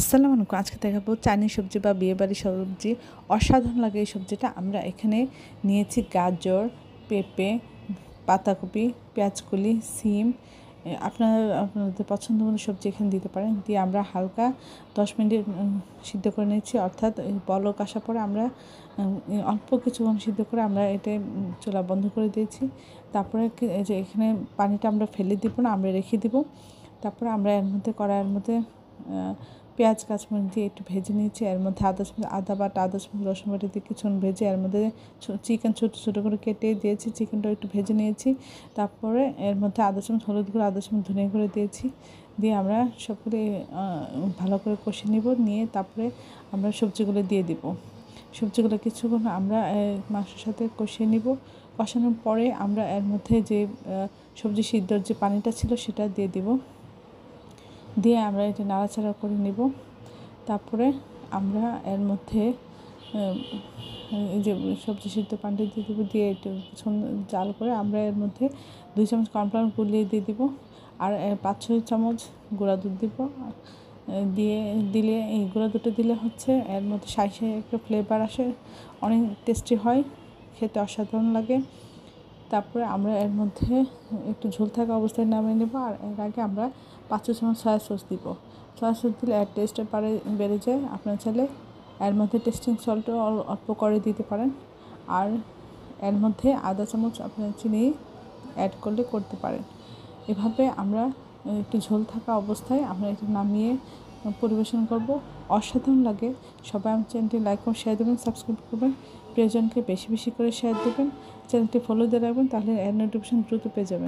আসসালামু আলাইকুম। আজকে দেখাবো চাইনিজ সবজি বা বিয়েবাড়ির সবজি। অসাধারণ লাগে এই সবজিটা। আমরা এখানে নিয়েছি গাজর, পেঁপে, পাতাকপি, পেঁয়াজকলি, সিম। আপনাদের পছন্দ মতো সবজি এখানে দিতে পারেন। দিয়ে আমরা হালকা 10 মিনিট সিদ্ধ করে নিয়েছি, অর্থাৎ বলক আসার পরে আমরা অল্প কিছুক্ষণ সিদ্ধ করে আমরা এটা চুলা বন্ধ করে দিয়েছি। তারপরে এই যে এখানে পানিটা আমরা ফেলে দিব না, আমরা রেখে দিব। তারপরে আমরা এর মধ্যে কড়াইয়ের মধ্যে পেঁয়াজ কাঁচামরিচ দিয়ে একটু ভেজে নিয়েছি। এর মধ্যে আদা বাটা, আদা রসুন বাটা দিয়ে কিছুক্ষণ ভেজে এর মধ্যে চিকেন ছোটো ছোটো করে কেটে দিয়েছি। চিকেনটাও একটু ভেজে নিয়েছি। তারপরে এর মধ্যে আদা চামচ হলুদ গুঁড়ো, আদা চামচ ধনিয়া গুঁড়ো দিয়েছি। দিয়ে আমরা সবগুলো ভালো করে কষে নিব। নিয়ে তারপরে আমরা সবজিগুলো দিয়ে দিব। সবজিগুলো কিছুক্ষণ আমরা মাংসের সাথে কষিয়ে নিব। কষানোর পরে আমরা এর মধ্যে যে সবজি সিদ্ধর যে পানিটা ছিল সেটা দিয়ে দিব। দিয়ে আমরা এটা নাড়াচাড়া করে নিব। তারপরে আমরা এর মধ্যে এই যে সবজি সিদ্ধ পানিটা দিয়ে দেবো। দিয়ে একটু জাল করে আমরা এর মধ্যে 2 চামচ কর্নফ্লাওয়ার গুলিয়ে দিয়ে দিব। আর 5-6 চামচ গুঁড়া দুধ দিব। দিলে এই গুঁড়া দুধটা দিলে হচ্ছে এর মধ্যে সাঁই একটা ফ্লেভার আসে, অনেক টেস্টি হয়, খেতে অসাধারণ লাগে। তারপরে আমরা এর মধ্যে একটু ঝোল থাকা অবস্থায় নামিয়ে নেব। আর এর আগে আমরা 5 চামচ সয়া সস দিব। সয়া সস দিলে এর টেস্টটা বেড়ে যায়। আপনার চাইলে এর মধ্যে টেস্টিং সল্টও অল্প করে দিতে পারেন। আর এর মধ্যে আধা চামচ আপনার চিনি অ্যাড করতে পারেন। এভাবে আমরা একটু ঝোল থাকা অবস্থায় আমরা এটা নামিয়ে পরিবেশন করব। অসাধারণ লাগে। সবাই আমার চ্যানেলটি লাইক করে শেয়ার দেবেন, সাবস্ক্রাইব করবেন, প্রিয়জনকে বেশি বেশি করে শেয়ার দেবেন, চ্যানেলটি ফলো দিয়ে রাখবেন, তাহলে এর নোটিফিকেশন দ্রুত পেয়ে যাবেন।